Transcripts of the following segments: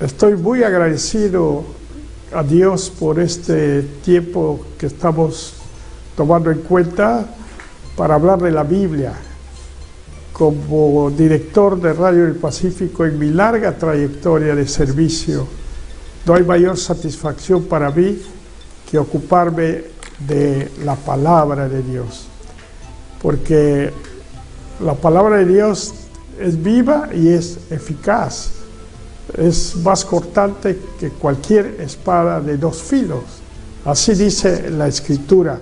Estoy muy agradecido a Dios por este tiempo que estamos tomando en cuenta para hablar de la Biblia. Como director de Radio del Pacífico en mi larga trayectoria de servicio, no hay mayor satisfacción para mí que ocuparme de la palabra de Dios, porque la palabra de Dios es viva y es eficaz, es más cortante que cualquier espada de dos filos. Así dice la Escritura: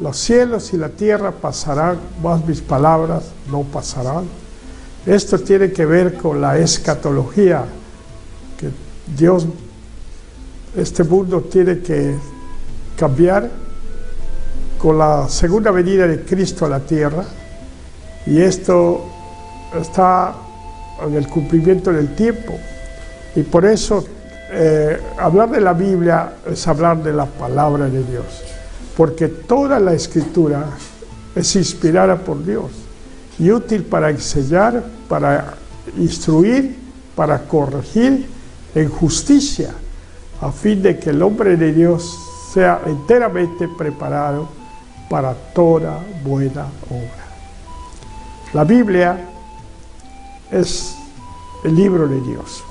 los cielos y la tierra pasarán, mas mis palabras no pasarán. Esto tiene que ver con la escatología, que Dios, este mundo tiene que cambiar con la segunda venida de Cristo a la tierra, y esto está en el cumplimiento del tiempo. Y por eso hablar de la Biblia es hablar de la palabra de Dios, porque toda la Escritura es inspirada por Dios y útil para enseñar, para instruir, para corregir en justicia, a fin de que el hombre de Dios sea enteramente preparado para toda buena obra. La Biblia es el libro de Dios,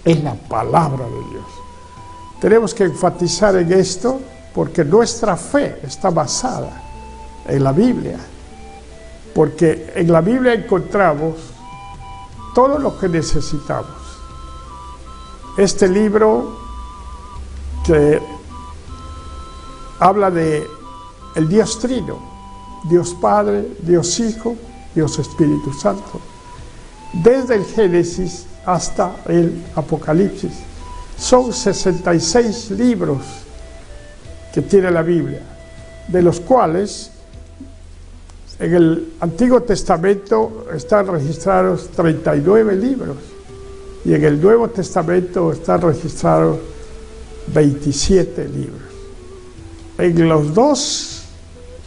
es la palabra de Dios. Tenemos que enfatizar en esto porque nuestra fe está basada en la Biblia, porque en la Biblia encontramos todo lo que necesitamos. Este libro que habla de el Dios Trino, Dios Padre, Dios Hijo, Dios Espíritu Santo, desde el Génesis hasta el Apocalipsis. Son 66 libros que tiene la Biblia, de los cuales en el Antiguo Testamento están registrados 39 libros y en el Nuevo Testamento están registrados 27 libros. En los dos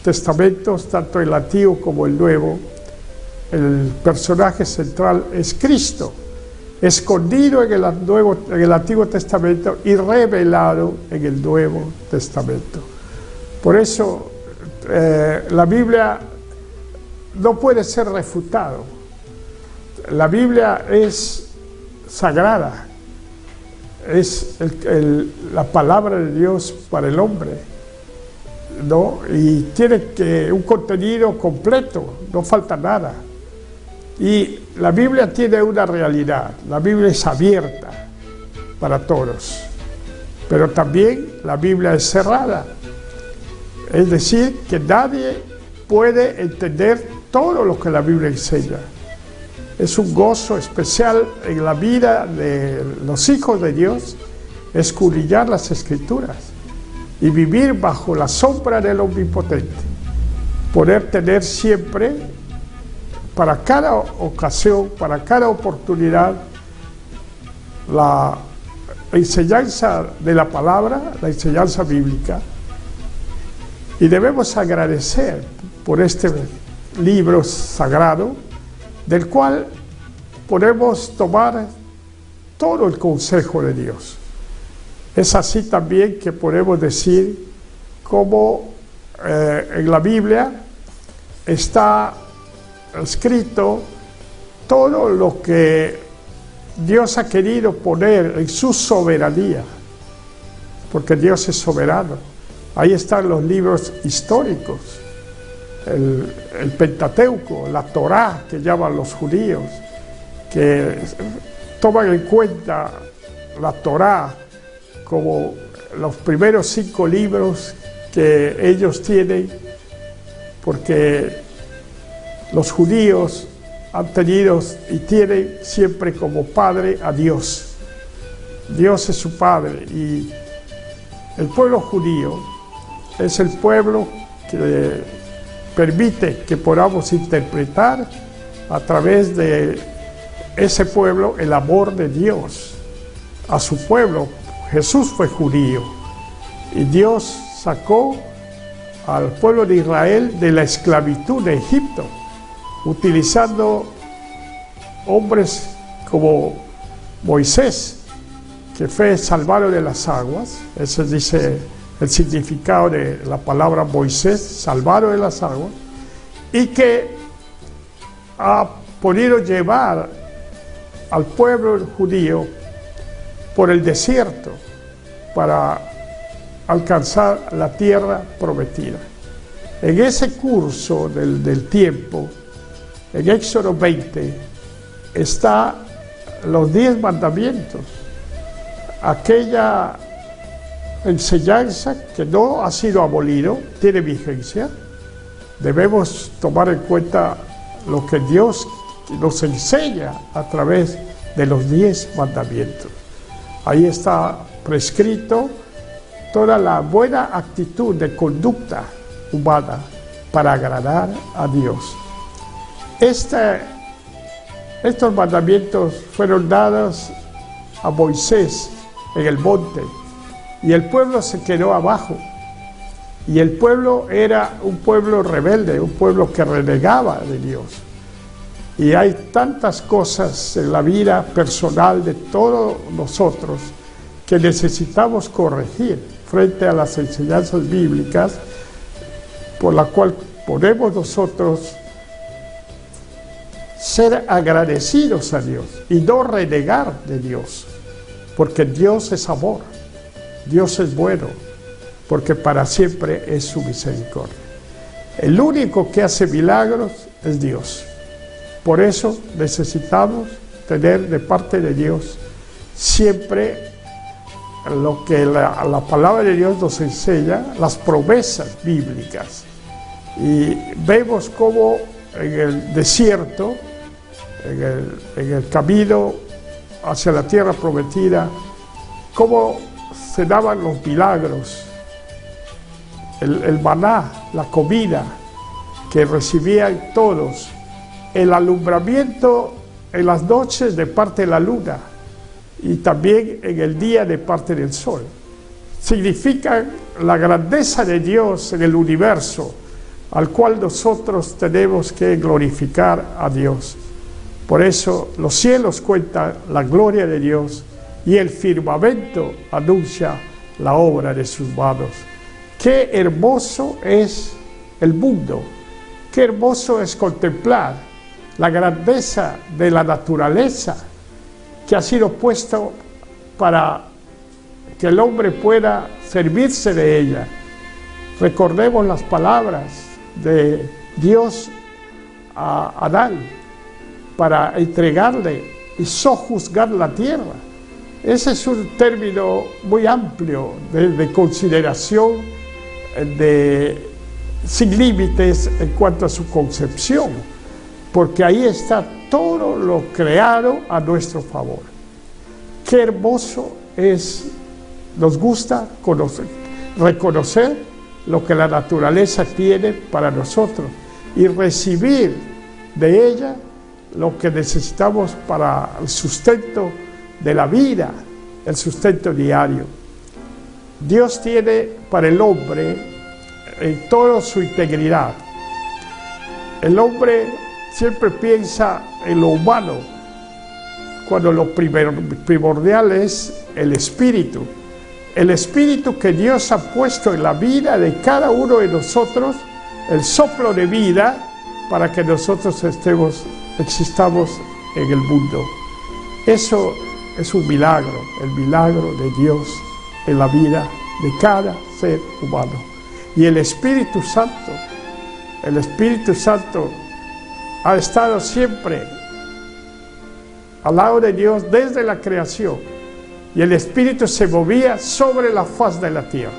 testamentos, tanto el Antiguo como el Nuevo, el personaje central es Cristo, escondido en el Antiguo Testamento y revelado en el Nuevo Testamento. Por eso la Biblia no puede ser refutado. La Biblia es sagrada, es la palabra de Dios para el hombre, ¿no? Y tiene un contenido completo, no falta nada. Y la Biblia tiene una realidad: la Biblia es abierta para todos, pero también la Biblia es cerrada, es decir, que nadie puede entender todo lo que la Biblia enseña. Es un gozo especial en la vida de los hijos de Dios escudriñar las Escrituras y vivir bajo la sombra del Omnipotente, poder tener siempre, para cada ocasión, para cada oportunidad, la enseñanza de la palabra, la enseñanza bíblica. Y debemos agradecer por este libro sagrado, del cual podemos tomar todo el consejo de Dios. Es así también que podemos decir cómo en la Biblia está escrito todo lo que Dios ha querido poner en su soberanía, porque Dios es soberano. Ahí están los libros históricos, el Pentateuco, la Torá que llaman los judíos, que toman en cuenta la Torá como los primeros 5 libros que ellos tienen, porque los judíos han tenido y tienen siempre como padre a Dios. Dios es su padre, y el pueblo judío es el pueblo que permite que podamos interpretar a través de ese pueblo el amor de Dios a su pueblo. Jesús fue judío y Dios sacó al pueblo de Israel de la esclavitud de Egipto, utilizando hombres como Moisés, que fue salvado de las aguas. Ese dice el significado de la palabra Moisés, salvado de las aguas, y que ha podido llevar al pueblo judío por el desierto para alcanzar la tierra prometida. En ese curso del tiempo, en Éxodo 20, está los 10 mandamientos, aquella enseñanza que no ha sido abolido, tiene vigencia. Debemos tomar en cuenta lo que Dios nos enseña a través de los 10 mandamientos. Ahí está prescrito toda la buena actitud de conducta humana para agradar a Dios. Estos mandamientos fueron dados a Moisés en el monte, y el pueblo se quedó abajo. Y el pueblo era un pueblo rebelde, un pueblo que renegaba de Dios. Y hay tantas cosas en la vida personal de todos nosotros que necesitamos corregir frente a las enseñanzas bíblicas, por la cual podemos nosotros ser agradecidos a Dios y no renegar de Dios, porque Dios es amor, Dios es bueno, porque para siempre es su misericordia. El único que hace milagros es Dios. Por eso necesitamos tener de parte de Dios siempre lo que la palabra de Dios nos enseña, las promesas bíblicas. Y vemos cómo en el desierto, en el camino hacia la tierra prometida, cómo se daban los milagros, el maná, la comida que recibían todos, el alumbramiento en las noches de parte de la luna y también en el día de parte del sol. Significan la grandeza de Dios en el universo, al cual nosotros tenemos que glorificar a Dios. Por eso los cielos cuentan la gloria de Dios y el firmamento anuncia la obra de sus manos. Qué hermoso es el mundo, qué hermoso es contemplar la grandeza de la naturaleza que ha sido puesto para que el hombre pueda servirse de ella. Recordemos las palabras de Dios a Adán para entregarle y sojuzgar la tierra. Ese es un término muy amplio de consideración, sin límites en cuanto a su concepción, porque ahí está todo lo creado a nuestro favor. Qué hermoso es, nos gusta reconocer lo que la naturaleza tiene para nosotros y recibir de ella lo que necesitamos para el sustento de la vida, el sustento diario. Dios tiene para el hombre en toda su integridad. El hombre siempre piensa en lo humano, cuando lo primordial es el espíritu que Dios ha puesto en la vida de cada uno de nosotros, el soplo de vida para que nosotros existamos en el mundo. Eso es un milagro, el milagro de Dios en la vida de cada ser humano. Y el Espíritu Santo ha estado siempre al lado de Dios desde la creación, y el Espíritu se movía sobre la faz de la tierra.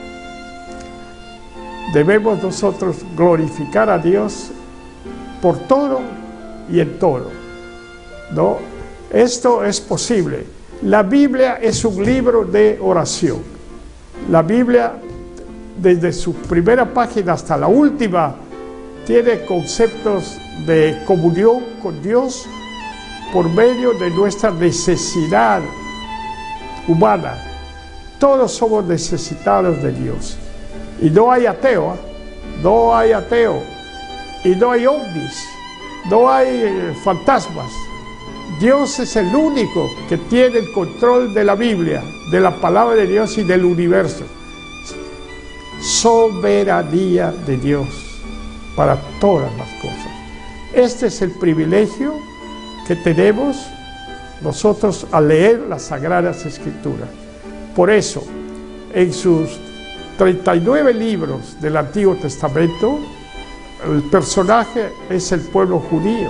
Debemos nosotros glorificar a Dios por todo y en todo, ¿no? Esto es posible. La Biblia es un libro de oración. La Biblia, desde su primera página hasta la última, tiene conceptos de comunión con Dios por medio de nuestra necesidad humana. Todos somos necesitados de Dios. Y no hay ateo, no hay ateo. Y no hay ovnis, no hay fantasmas. Dios es el único que tiene el control de la Biblia, de la palabra de Dios y del universo. Soberanía de Dios para todas las cosas. Este es el privilegio que tenemos nosotros al leer las Sagradas Escrituras. Por eso, en sus 39 libros del Antiguo Testamento, el personaje es el pueblo judío.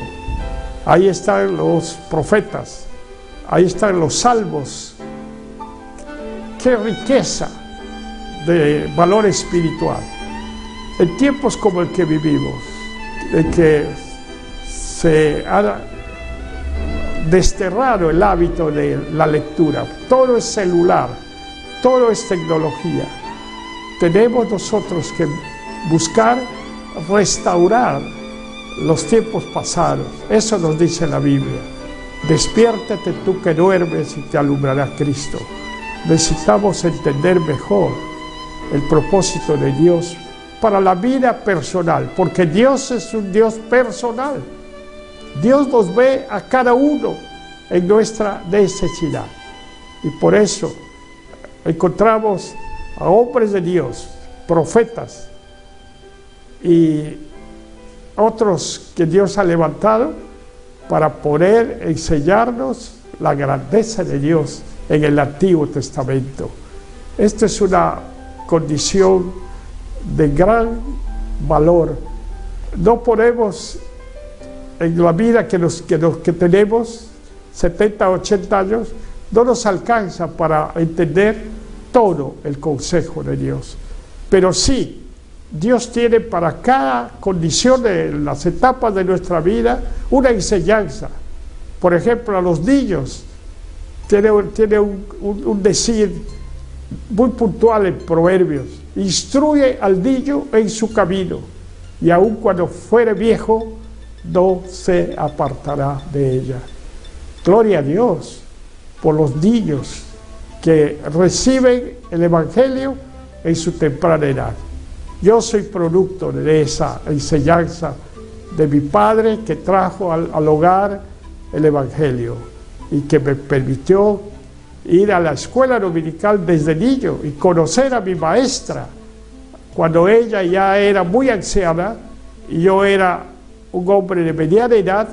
Ahí están los profetas, ahí están los salmos. ¡Qué riqueza de valor espiritual! En tiempos como el que vivimos, en que se ha desterrado el hábito de la lectura, todo es celular, todo es tecnología, tenemos nosotros que buscar restaurar los tiempos pasados. Eso nos dice la Biblia. Despiértate tú que duermes y te alumbrará Cristo. Necesitamos entender mejor el propósito de Dios para la vida personal, porque Dios es un Dios personal. Dios nos ve a cada uno en nuestra necesidad. Y por eso encontramos a hombres de Dios, profetas y otros que Dios ha levantado para poder enseñarnos la grandeza de Dios en el Antiguo Testamento. Esta es una condición de gran valor. No podemos, en la vida que tenemos, 70, 80 años, no nos alcanza para entender todo el consejo de Dios. Pero sí, Dios tiene para cada condición de las etapas de nuestra vida una enseñanza. Por ejemplo, a los niños tiene un decir muy puntual en Proverbios: instruye al niño en su camino, y aun cuando fuere viejo no se apartará de ella. Gloria a Dios por los niños que reciben el Evangelio en su temprana edad. Yo soy producto de esa enseñanza de mi padre, que trajo al hogar el Evangelio y que me permitió ir a la escuela dominical desde niño y conocer a mi maestra cuando ella ya era muy anciana y yo era un hombre de mediana edad,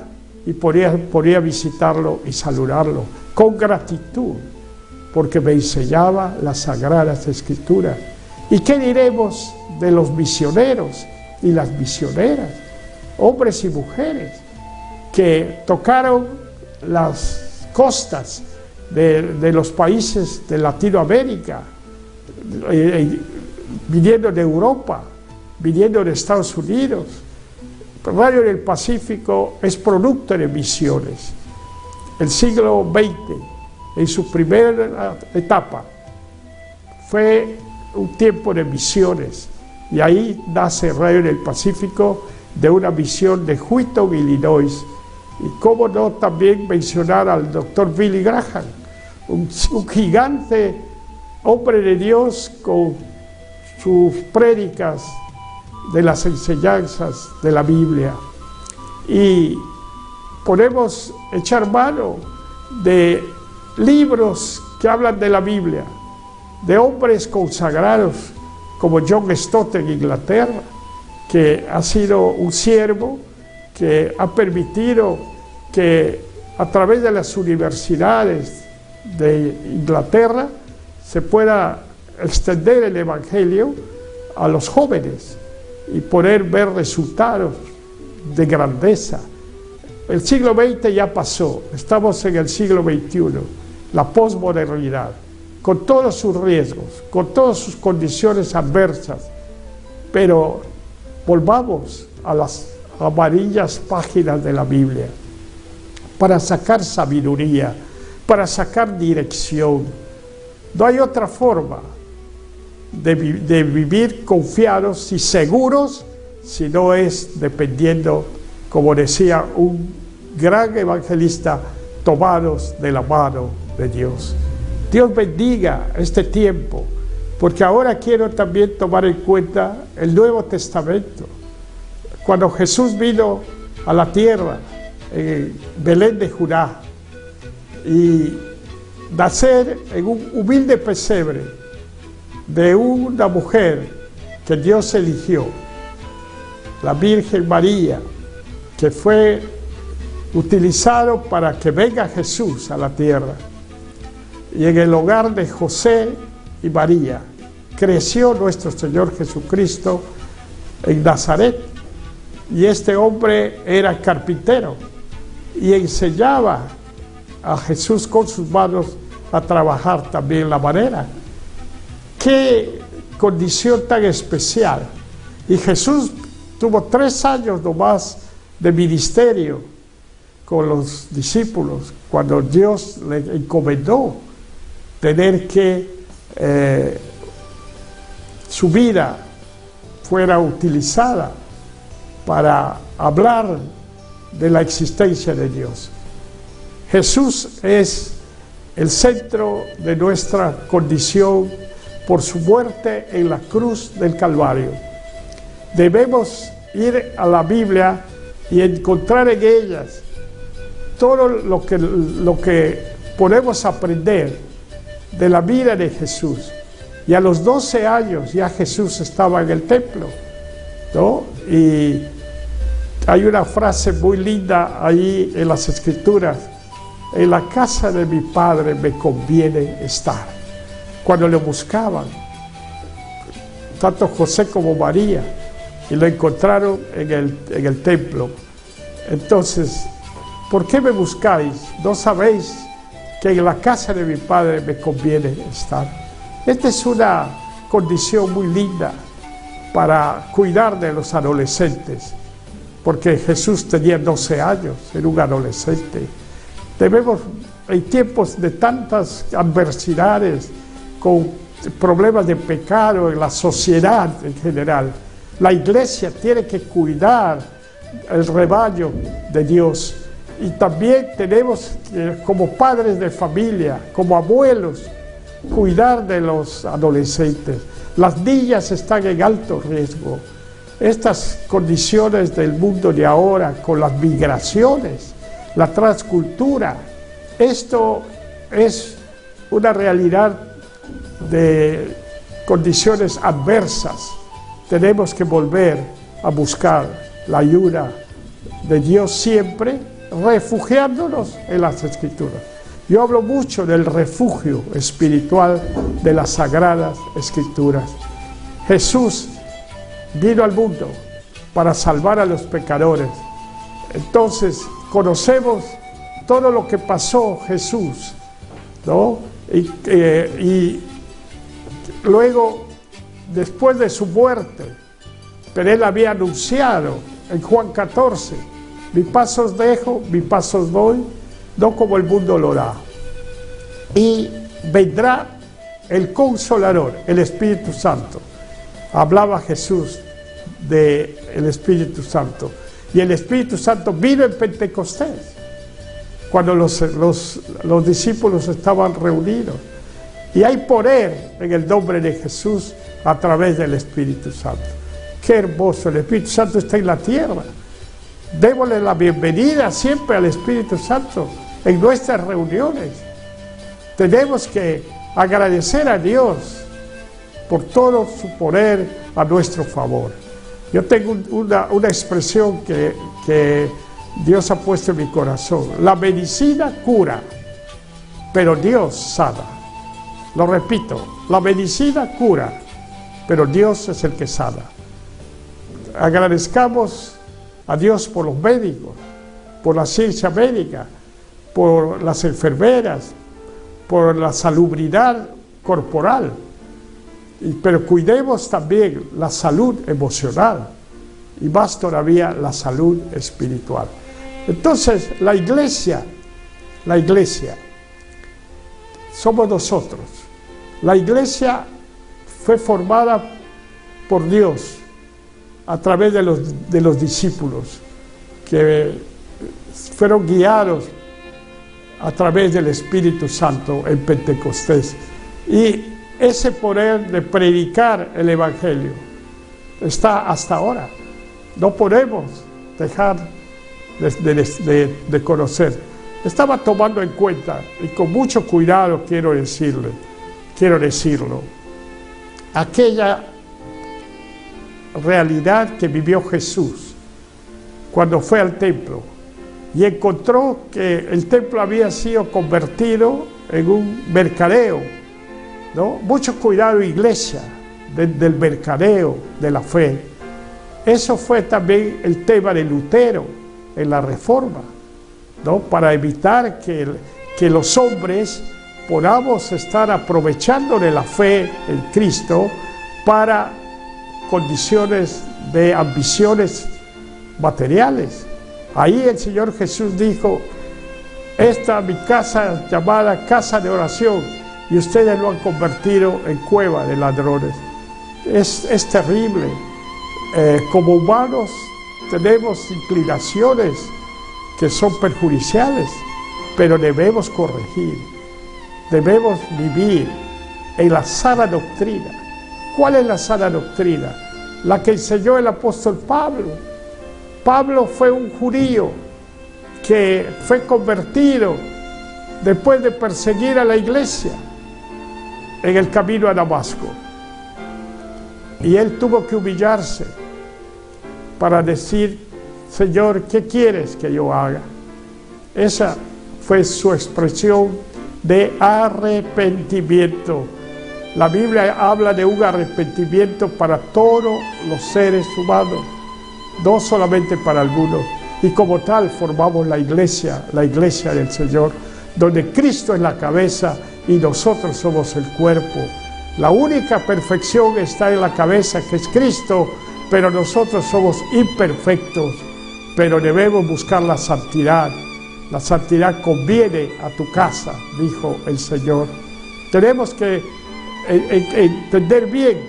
y podía visitarlo y saludarlo con gratitud, porque me enseñaba las Sagradas Escrituras. ¿Y qué diremos de los misioneros y las misioneras, hombres y mujeres, que tocaron las costas de los países de Latinoamérica, viniendo de Europa, viniendo de Estados Unidos? Radio del Pacífico es producto de misiones. El siglo XX, en su primera etapa, fue un tiempo de misiones, y ahí nace Radio del Pacífico, de una misión de Wheaton, Illinois. Y cómo no también mencionar al doctor Billy Graham, un gigante hombre de Dios, con sus prédicas de las enseñanzas de la Biblia. Y podemos echar mano de libros que hablan de la Biblia, de hombres consagrados como John Stott en Inglaterra, que ha sido un siervo que ha permitido que a través de las universidades de Inglaterra se pueda extender el Evangelio a los jóvenes y poder ver resultados de grandeza. El siglo XX ya pasó, estamos en el siglo XXI, la posmodernidad, con todos sus riesgos, con todas sus condiciones adversas, pero volvamos a las amarillas páginas de la Biblia para sacar sabiduría, para sacar dirección. No hay otra forma de vivir confiados y seguros si no es dependiendo, como decía un gran evangelista, tomados de la mano de Dios. Dios bendiga este tiempo, porque ahora quiero también tomar en cuenta el Nuevo Testamento. Cuando Jesús vino a la tierra, en Belén de Judá, y nacer en un humilde pesebre de una mujer que Dios eligió, la Virgen María, que fue utilizado para que venga Jesús a la tierra. Y en el hogar de José y María creció nuestro Señor Jesucristo en Nazaret. Y este hombre era carpintero y enseñaba a Jesús con sus manos a trabajar también la madera. ¡Qué condición tan especial! Y Jesús tuvo 3 años nomás de ministerio con los discípulos, cuando Dios le encomendó tener que su vida fuera utilizada para hablar de la existencia de Dios. Jesús es el centro de nuestra condición por su muerte en la cruz del Calvario. Debemos ir a la Biblia y encontrar en ellas todo lo que podemos aprender de la vida de Jesús. Y a los 12 años ya Jesús estaba en el templo, ¿no? Y hay una frase muy linda ahí en las Escrituras: en la casa de mi Padre me conviene estar. Cuando le buscaban, tanto José como María, y lo encontraron en el templo. Entonces, ¿por qué me buscáis? ¿No sabéis que en la casa de mi Padre me conviene estar? Esta es una condición muy linda para cuidar de los adolescentes, porque Jesús tenía 12 años, era un adolescente. Debemos, en tiempos de tantas adversidades, con problemas de pecado en la sociedad en general, la iglesia tiene que cuidar el rebaño de Dios. Y también tenemos, como padres de familia, como abuelos, cuidar de los adolescentes. Las niñas están en alto riesgo. Estas condiciones del mundo de ahora, con las migraciones, la transcultura, esto es una realidad de condiciones adversas. Tenemos que volver a buscar la ayuda de Dios siempre, refugiándonos en las Escrituras. Yo hablo mucho del refugio espiritual de las Sagradas Escrituras. Jesús vino al mundo para salvar a los pecadores. Entonces, conocemos todo lo que pasó Jesús, ¿no? Y luego, después de su muerte, pero él había anunciado en Juan 14, mi paz os dejo, mi paz os doy, no como el mundo lo da. Y vendrá el Consolador, el Espíritu Santo. Hablaba Jesús del Espíritu Santo. Y el Espíritu Santo vino en Pentecostés, cuando los discípulos estaban reunidos. Y hay poder en el nombre de Jesús a través del Espíritu Santo. Qué hermoso, el Espíritu Santo está en la tierra. Démosle la bienvenida siempre al Espíritu Santo en nuestras reuniones. Tenemos que agradecer a Dios por todo su poder a nuestro favor. Yo tengo una expresión que Dios ha puesto en mi corazón. La medicina cura, pero Dios sana. Lo repito, la medicina cura, pero Dios es el que sana. Agradezcamos a Dios por los médicos, por la ciencia médica, por las enfermeras, por la salubridad corporal, pero cuidemos también la salud emocional y más todavía la salud espiritual. Entonces, la iglesia somos nosotros. La iglesia fue formada por Dios a través de los discípulos que fueron guiados a través del Espíritu Santo en Pentecostés. Y ese poder de predicar el Evangelio está hasta ahora. No podemos dejar de conocer. estaba tomando en cuenta, y con mucho cuidado quiero decirlo, aquella realidad que vivió Jesús cuando fue al templo y encontró que el templo había sido convertido en un mercadeo, ¿no? Mucho cuidado, iglesia, del mercadeo de la fe. Eso fue también el tema de Lutero en la Reforma, ¿no? Para evitar que los hombres podamos estar aprovechando de la fe en Cristo para condiciones de ambiciones materiales. Ahí el Señor Jesús dijo: esta mi casa llamada casa de oración, y ustedes lo han convertido en cueva de ladrones. Es terrible. Como humanos tenemos inclinaciones que son perjudiciales, pero debemos corregir, debemos vivir en la sana doctrina. ¿Cuál es la sana doctrina? La que enseñó el apóstol Pablo. Pablo fue un judío que fue convertido después de perseguir a la iglesia en el camino a Damasco. Y él tuvo que humillarse para decir: Señor, ¿qué quieres que yo haga? Esa fue su expresión de arrepentimiento. La Biblia habla de un arrepentimiento para todos los seres humanos, no solamente para algunos. Y como tal formamos la iglesia del Señor, donde Cristo es la cabeza y nosotros somos el cuerpo. La única perfección está en la cabeza, que es Cristo, pero nosotros somos imperfectos, pero debemos buscar la santidad. La santidad conviene a tu casa, dijo el Señor. Tenemos que entender bien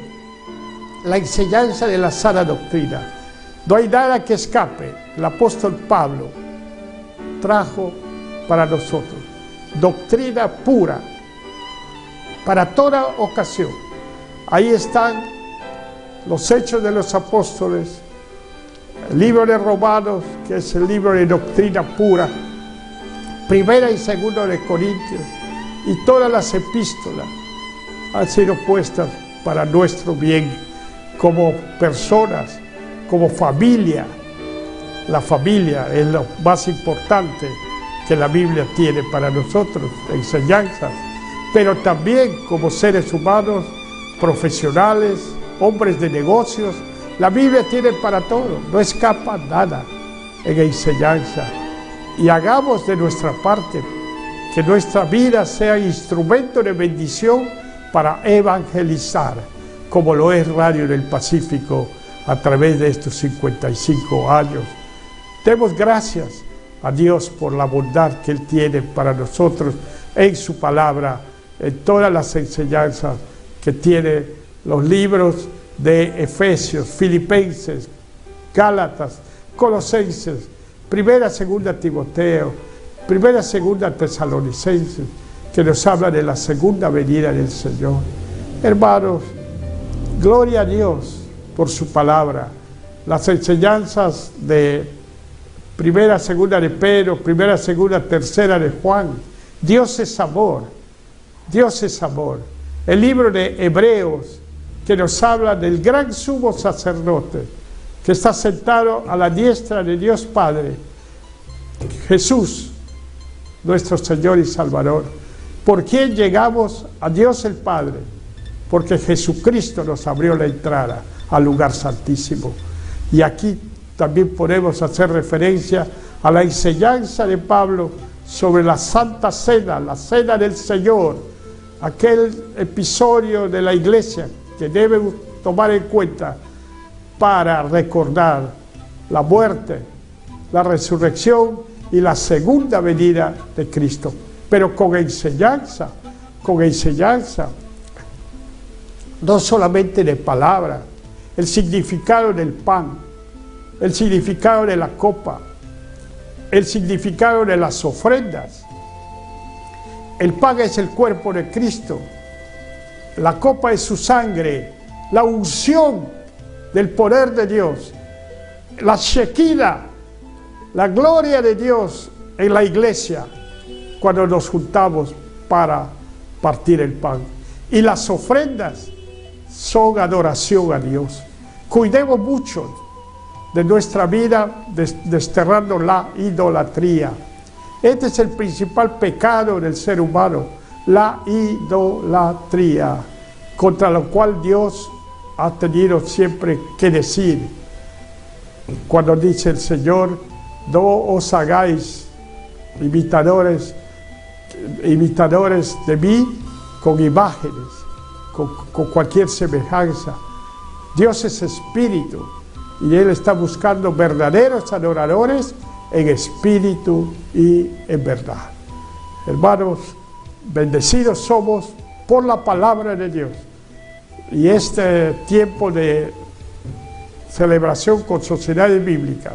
la enseñanza de la sana doctrina. No hay nada que escape. El apóstol Pablo trajo para nosotros doctrina pura para toda ocasión. Ahí están los Hechos de los Apóstoles, el libro de Romanos, que es el libro de doctrina pura, Primera y Segunda de Corintios, y todas las epístolas han sido puestas para nuestro bien, como personas, como familia. La familia es lo más importante que la Biblia tiene para nosotros, enseñanzas, pero también como seres humanos, profesionales, hombres de negocios. La Biblia tiene para todo, no escapa nada en enseñanza. Y hagamos de nuestra parte que nuestra vida sea instrumento de bendición para evangelizar, como lo es Radio del Pacífico a través de estos 55 años. Demos gracias a Dios por la bondad que Él tiene para nosotros en su palabra, en todas las enseñanzas que tiene los libros de Efesios, Filipenses, Gálatas, Colosenses, Primera, Segunda Timoteo, Primera, Segunda Tesalonicenses, que nos habla de la segunda venida del Señor. Hermanos, gloria a Dios por su palabra. Las enseñanzas de Primera, Segunda de Pedro, Primera, Segunda, Tercera de Juan. Dios es amor. Dios es amor. El libro de Hebreos, que nos habla del gran sumo sacerdote, que está sentado a la diestra de Dios Padre, Jesús, nuestro Señor y Salvador, por quien llegamos a Dios el Padre, porque Jesucristo nos abrió la entrada al lugar santísimo. Y aquí también podemos hacer referencia a la enseñanza de Pablo sobre la Santa Cena, la Cena del Señor, aquel episodio de la iglesia que deben tomar en cuenta para recordar la muerte, la resurrección y la segunda venida de Cristo, pero con enseñanza, no solamente de palabra, el significado del pan, el significado de la copa, el significado de las ofrendas. El pan es el cuerpo de Cristo, la copa es su sangre, la unción del poder de Dios, la Shekinah, la gloria de Dios en la iglesia, cuando nos juntamos para partir el pan. Y las ofrendas son adoración a Dios. Cuidemos mucho de nuestra vida, desterrando la idolatría. Este es el principal pecado del ser humano, la idolatría, contra lo cual Dios ha tenido siempre que decir. Cuando dice el Señor, no os hagáis imitadores de mí con imágenes, con cualquier semejanza. Dios es espíritu y Él está buscando verdaderos adoradores en espíritu y en verdad. Hermanos, bendecidos somos por la palabra de Dios. Y este tiempo de celebración con sociedades bíblicas,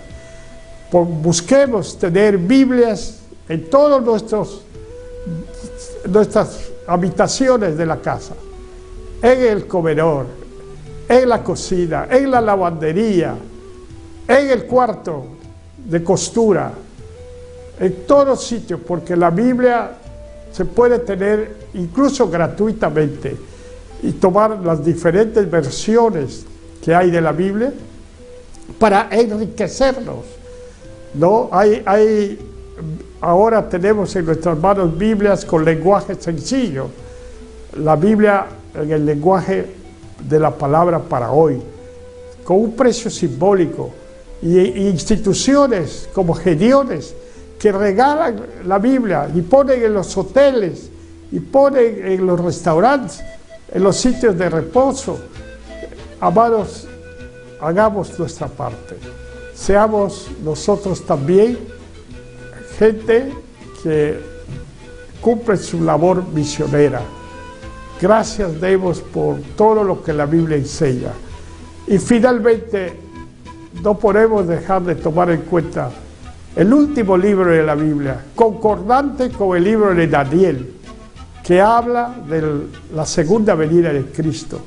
busquemos tener Biblias en todas nuestras habitaciones de la casa, en el comedor, en la cocina, en la lavandería, en el cuarto de costura, en todos sitios, porque la Biblia se puede tener incluso gratuitamente y tomar las diferentes versiones que hay de la Biblia para enriquecernos, ¿no? Ahora tenemos en nuestras manos Biblias con lenguaje sencillo, la Biblia en el lenguaje de la palabra para hoy, con un precio simbólico, y instituciones como Gediones que regalan la Biblia y ponen en los hoteles y ponen en los restaurantes, en los sitios de reposo. Amados, hagamos nuestra parte. Seamos nosotros también gente que cumple su labor misionera. Gracias demos por todo lo que la Biblia enseña. Y finalmente, no podemos dejar de tomar en cuenta el último libro de la Biblia, concordante con el libro de Daniel, que habla de la segunda venida de Cristo,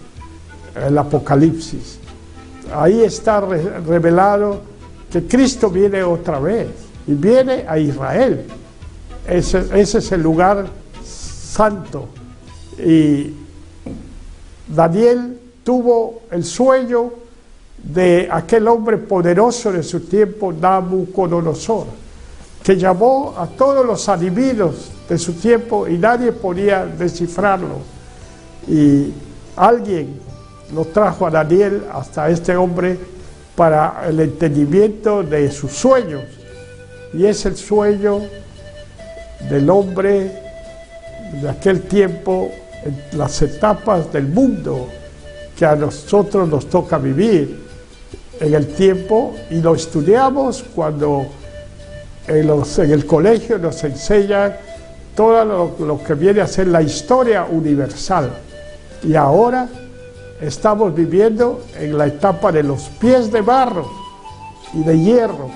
el Apocalipsis. Ahí está revelado que Cristo viene otra vez y viene a Israel. Ese es el lugar santo. Y Daniel tuvo el sueño de aquel hombre poderoso de su tiempo, Nabucodonosor, que llamó a todos los adivinos de su tiempo y nadie podía descifrarlo. Y alguien lo trajo a Daniel hasta este hombre para el entendimiento de sus sueños. Y es el sueño del hombre de aquel tiempo, en las etapas del mundo que a nosotros nos toca vivir en el tiempo, y lo estudiamos cuando en el colegio nos enseñan todo lo que viene a ser la historia universal. Y ahora estamos viviendo en la etapa de los pies de barro y de hierro,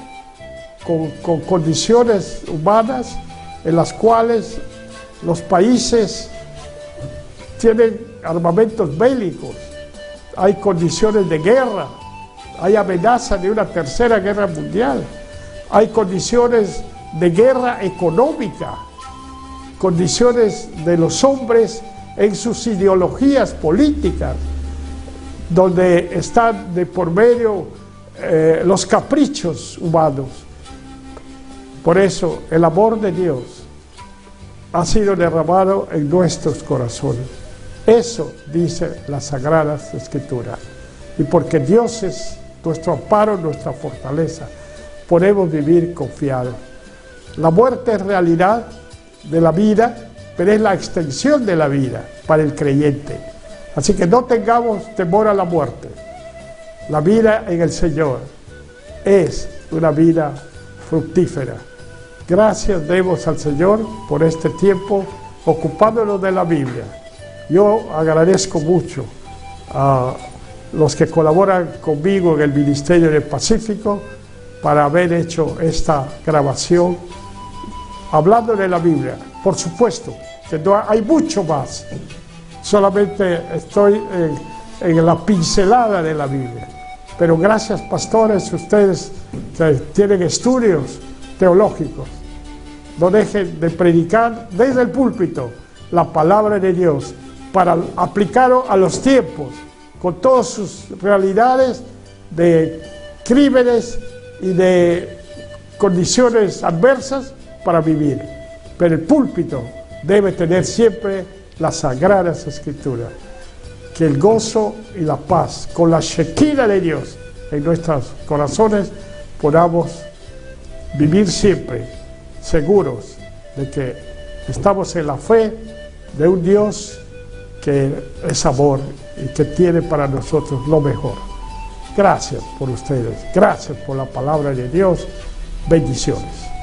con condiciones humanas en las cuales los países tienen armamentos bélicos, hay condiciones de guerra, hay amenaza de una tercera guerra mundial, hay condiciones de guerra económica, condiciones de los hombres en sus ideologías políticas, donde están de por medio los caprichos humanos. Por eso el amor de Dios ha sido derramado en nuestros corazones. Eso dice las Sagradas Escrituras. Y porque Dios es nuestro amparo, nuestra fortaleza, podemos vivir confiados. La muerte es realidad de la vida, pero es la extensión de la vida para el creyente. Así que no tengamos temor a la muerte. La vida en el Señor es una vida fructífera. Gracias demos al Señor por este tiempo ocupándonos de la Biblia. Yo agradezco mucho a los que colaboran conmigo en el Ministerio del Pacífico para haber hecho esta grabación hablando de la Biblia. Por supuesto que no hay mucho más, solamente estoy en la pincelada de la Biblia. Pero gracias, pastores, ustedes que tienen estudios teológicos, no dejen de predicar desde el púlpito la palabra de Dios para aplicarlo a los tiempos, con todas sus realidades de crímenes y de condiciones adversas para vivir. Pero el púlpito debe tener siempre las Sagradas Escrituras. Que el gozo y la paz, con la Shekinah de Dios en nuestros corazones, podamos vivir siempre seguros de que estamos en la fe de un Dios que es amor y que tiene para nosotros lo mejor. Gracias por ustedes, gracias por la palabra de Dios. Bendiciones.